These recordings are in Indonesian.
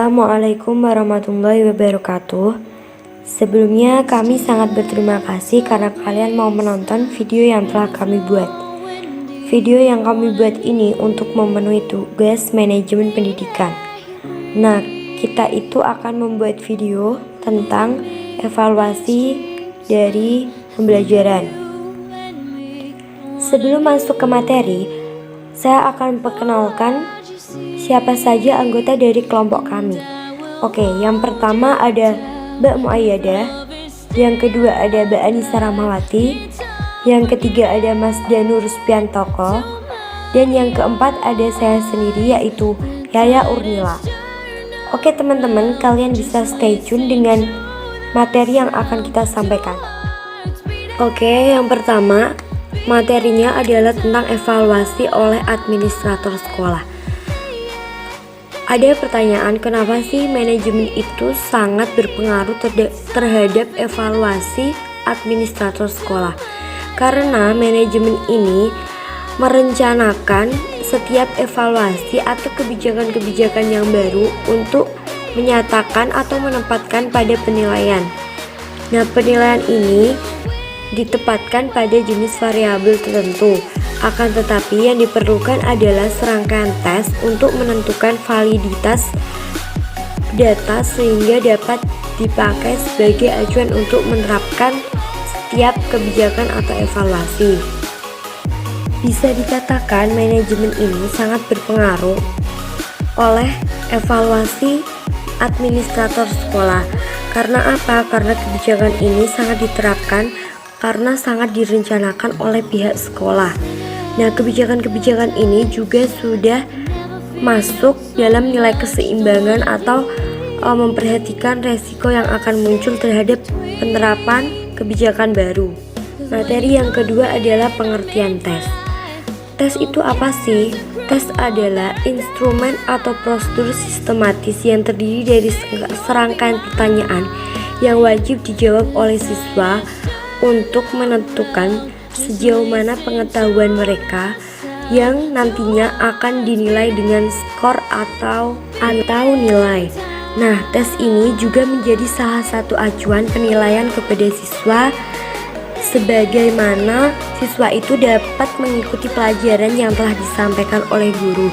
Assalamualaikum warahmatullahi wabarakatuh. Sebelumnya kami sangat berterima kasih karena kalian mau menonton video yang telah kami buat. Video yang kami buat ini untuk memenuhi tugas manajemen pendidikan. Nah, kita itu akan membuat video tentang evaluasi dari pembelajaran. Sebelum masuk ke materi, saya akan memperkenalkan siapa saja anggota dari kelompok kami. Oke, yang pertama ada Mbak Muayyadah, yang kedua ada Mbak Anissa Rahmawati, yang ketiga ada Mas Danu Ruspiantoko, dan yang keempat ada saya sendiri yaitu Yaya Urnila. Oke teman-teman, kalian bisa stay tune dengan materi yang akan kita sampaikan. Oke, yang pertama materinya adalah tentang evaluasi oleh administrator sekolah. Ada pertanyaan, kenapa sih manajemen itu sangat berpengaruh terhadap evaluasi administrator sekolah? Karena manajemen ini merencanakan setiap evaluasi atau kebijakan-kebijakan yang baru untuk menyatakan atau menempatkan pada penilaian. Nah, penilaian ini ditempatkan pada jenis variabel tertentu. Akan tetapi yang diperlukan adalah serangkaian tes untuk menentukan validitas data sehingga dapat dipakai sebagai acuan untuk menerapkan setiap kebijakan atau evaluasi. Bisa dikatakan manajemen ini sangat berpengaruh oleh evaluasi administrator sekolah. Karena apa? Karena kebijakan ini sangat diterapkan karena sangat direncanakan oleh pihak sekolah. Nah, kebijakan-kebijakan ini juga sudah masuk dalam nilai keseimbangan atau memperhatikan resiko yang akan muncul terhadap penerapan kebijakan baru. Materi yang kedua adalah pengertian tes. Tes itu apa sih? Tes adalah instrumen atau prosedur sistematis yang terdiri dari serangkaian pertanyaan yang wajib dijawab oleh siswa untuk menentukan sejauh mana pengetahuan mereka yang nantinya akan dinilai dengan skor atau nilai. Nah, tes ini juga menjadi salah satu acuan penilaian kepada siswa sebagaimana siswa itu dapat mengikuti pelajaran yang telah disampaikan oleh guru.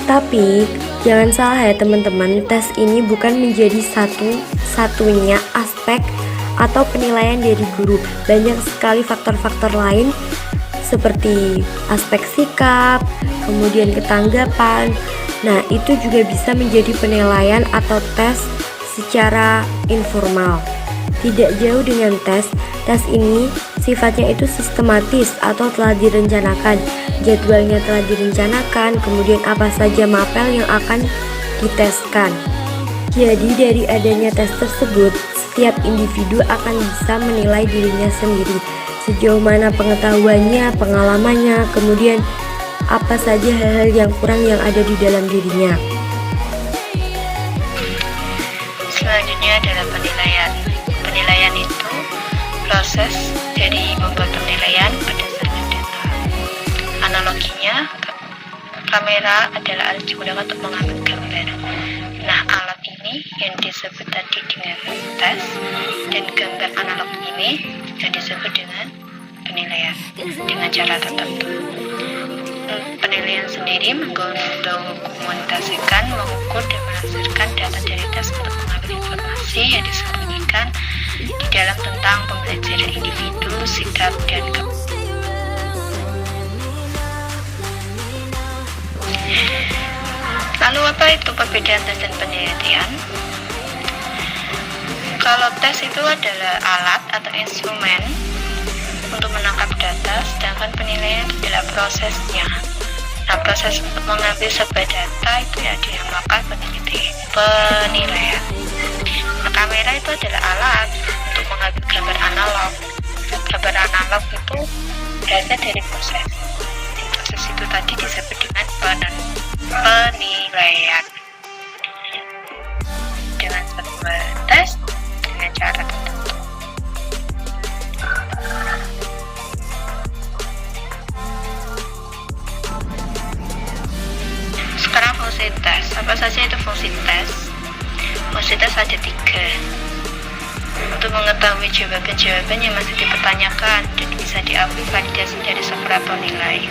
Tapi jangan salah ya teman-teman, tes ini bukan menjadi satu-satunya aspek atau penilaian dari guru. Banyak sekali faktor-faktor lain seperti aspek sikap, kemudian ketanggapan. Nah, itu juga bisa menjadi penilaian atau tes secara informal. Tidak jauh dengan tes ini sifatnya itu sistematis atau telah direncanakan. Jadwalnya telah direncanakan, kemudian apa saja mapel yang akan diteskan. Jadi dari adanya tes tersebut, setiap individu akan bisa menilai dirinya sendiri, sejauh mana pengetahuannya, pengalamannya, kemudian apa saja hal-hal yang kurang yang ada di dalam dirinya. Selanjutnya adalah penilaian. Penilaian itu proses dari membuat penilaian berdasarkan data. Analoginya, kamera adalah alat digunakan untuk mengambil gambar. Nah, alat ini yang disebut tadi dengan tes, dan gambar analog ini yang disebut dengan penilaian dengan cara tertentu. Penilaian sendiri mendokumentasikan, mengukur, dan menghasilkan data dari tes untuk mengambil informasi yang disembunyikan di dalam tentang pembelajaran individu, sikap, dan Lalu apa itu perbedaan tes dan penelitian? Kalau tes itu adalah alat atau instrumen untuk menangkap data, sedangkan penilaian adalah prosesnya. Nah, proses untuk mengambil sebuah data itu ya dinamakan penilaian. Nah, kamera itu adalah alat untuk mengambil gambar analog. Gambar analog itu berasal dari proses. Proses itu tadi disebut dengan penilaian. Dengan sebuah tes dengan cara tertentu. Sekarang fungsi tes. Apa saja itu fungsi tes? Fasilitas ada 3. Untuk mengetahui jawaban-jawaban yang masih dipertanyakan dan bisa diakui validasi dari separator nilai.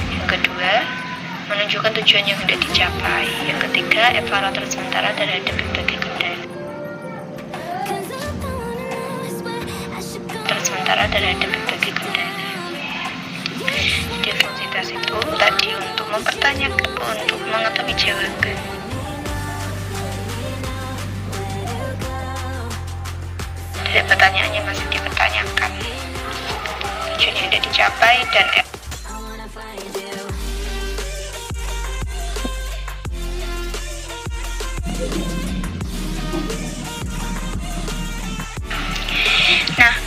Yang kedua, menunjukkan tujuan yang hendak dicapai. Yang ketiga, evaluator sementara terhadap berbagai kendala. Sementara terhadap berbagai kendala. Jadi fungsi tes itu tadi untuk mempertanyakan, untuk mengetahui jawaban. Dari pertanyaannya masih dipertanyakan, tujuan yang hendak dicapai dan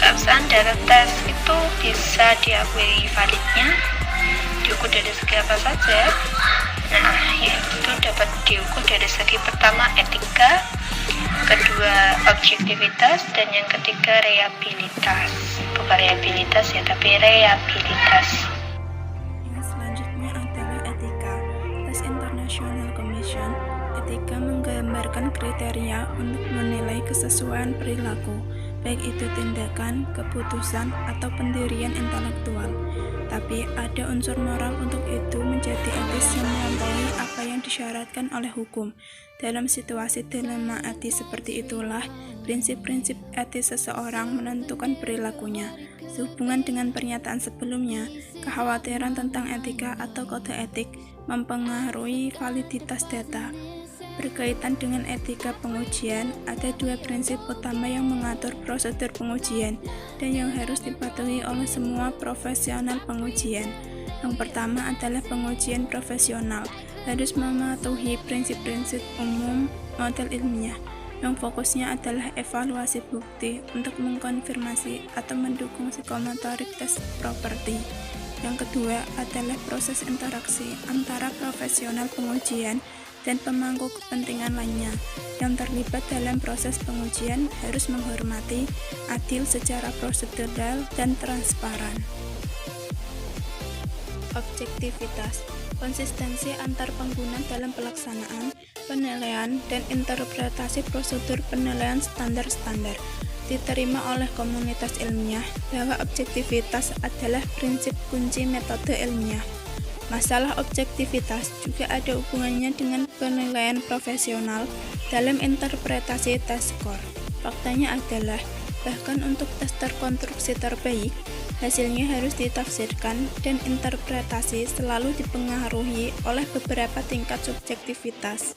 keabsahan dalam tes itu bisa diakui validnya, diukur dari segi apa saja. Yaitu dapat diukur dari segi pertama etika, kedua objektivitas, dan yang ketiga reliabilitas. Bukan reliabilitas ya, tapi reliabilitas. Yang selanjutnya adalah etika. Tes International Commission, etika menggambarkan kriteria untuk menilai kesesuaian perilaku, baik itu tindakan, keputusan, atau pendirian intelektual. Tapi ada unsur moral untuk itu menjadi etis yang melampaui apa yang disyaratkan oleh hukum. Dalam situasi dilema etis seperti itulah, prinsip-prinsip etis seseorang menentukan perilakunya. Sehubungan dengan pernyataan sebelumnya, kekhawatiran tentang etika atau kode etik mempengaruhi validitas data. Berkaitan dengan etika pengujian, ada 2 prinsip utama yang mengatur prosedur pengujian dan yang harus dipatuhi oleh semua profesional pengujian. Yang pertama adalah pengujian profesional, harus mematuhi prinsip-prinsip umum model ilmiah, yang fokusnya adalah evaluasi bukti untuk mengkonfirmasi atau mendukung psikomotorik tes properti. Yang kedua adalah proses interaksi antara profesional pengujian dan pemangku kepentingan lainnya yang terlibat dalam proses pengujian harus menghormati, adil secara prosedural dan transparan. Objektivitas, konsistensi antar pengguna dalam pelaksanaan, penilaian, dan interpretasi prosedur penilaian standar-standar diterima oleh komunitas ilmiah bahwa objektivitas adalah prinsip kunci metode ilmiah. Masalah objektivitas juga ada hubungannya dengan penilaian profesional dalam interpretasi tes skor. Faktanya adalah, bahkan untuk tes terkonstruksi terbaik, hasilnya harus ditafsirkan dan interpretasi selalu dipengaruhi oleh beberapa tingkat subjektivitas.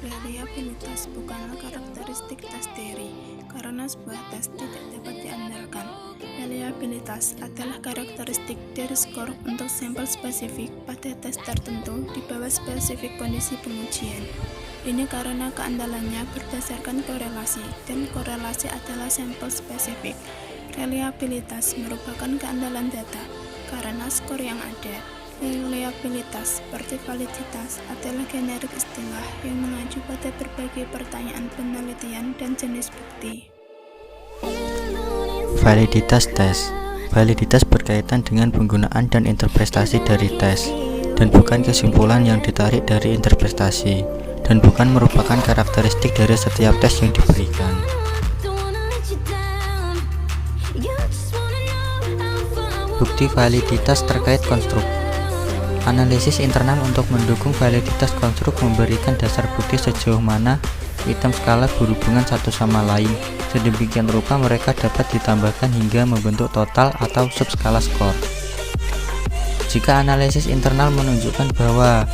Reliabilitas bukanlah karakteristik tes teori, karena sebuah tes tidak dapat diandalkan. Reliabilitas adalah karakteristik dari skor untuk sampel spesifik pada tes tertentu di bawah spesifik kondisi pengujian. Ini karena keandalannya berdasarkan korelasi, dan korelasi adalah sampel spesifik. Reliabilitas merupakan keandalan data, karena skor yang ada. Reliabilitas seperti validitas adalah generik istilah yang mengacu pada berbagai pertanyaan penelitian dan jenis bukti. Validitas tes. Validitas berkaitan dengan penggunaan dan interpretasi dari tes, dan bukan kesimpulan yang ditarik dari interpretasi, dan bukan merupakan karakteristik dari setiap tes yang diberikan. Bukti validitas terkait konstruk. Analisis internal untuk mendukung validitas konstruk memberikan dasar bukti sejauh mana item skala berhubungan satu sama lain. Sedemikian rupa mereka dapat ditambahkan hingga membentuk total atau subskala skor. Jika analisis internal menunjukkan bahwa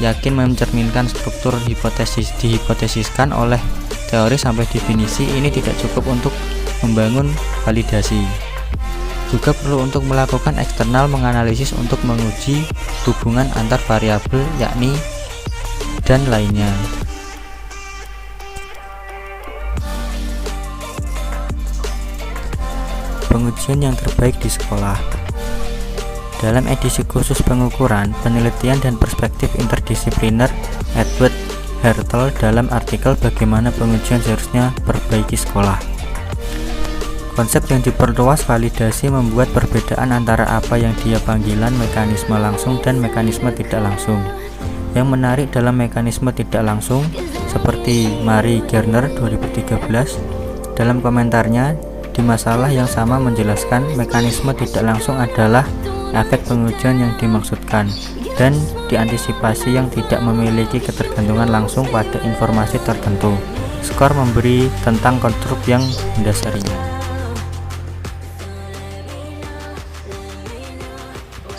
yakin mencerminkan struktur hipotesis dihipotesiskan oleh teori sampai definisi, ini tidak cukup untuk membangun validasi. Juga perlu untuk melakukan eksternal menganalisis untuk menguji hubungan antar variabel yakni dan lainnya. Pengujian yang terbaik di sekolah. Dalam edisi khusus pengukuran, penelitian dan perspektif interdisipliner, Edward Hertel dalam artikel bagaimana pengujian seharusnya perbaiki sekolah. Konsep yang diperluas validasi membuat perbedaan antara apa yang dia panggilan mekanisme langsung dan mekanisme tidak langsung. Yang menarik dalam mekanisme tidak langsung, seperti Mary Garner 2013 dalam komentarnya di masalah yang sama menjelaskan mekanisme tidak langsung adalah efek pengujian yang dimaksudkan dan diantisipasi yang tidak memiliki ketergantungan langsung pada informasi tertentu. Skor memberi tentang konstruk yang mendasarinya.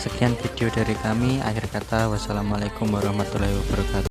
Sekian video dari kami. Akhir kata, wassalamualaikum warahmatullahi wabarakatuh.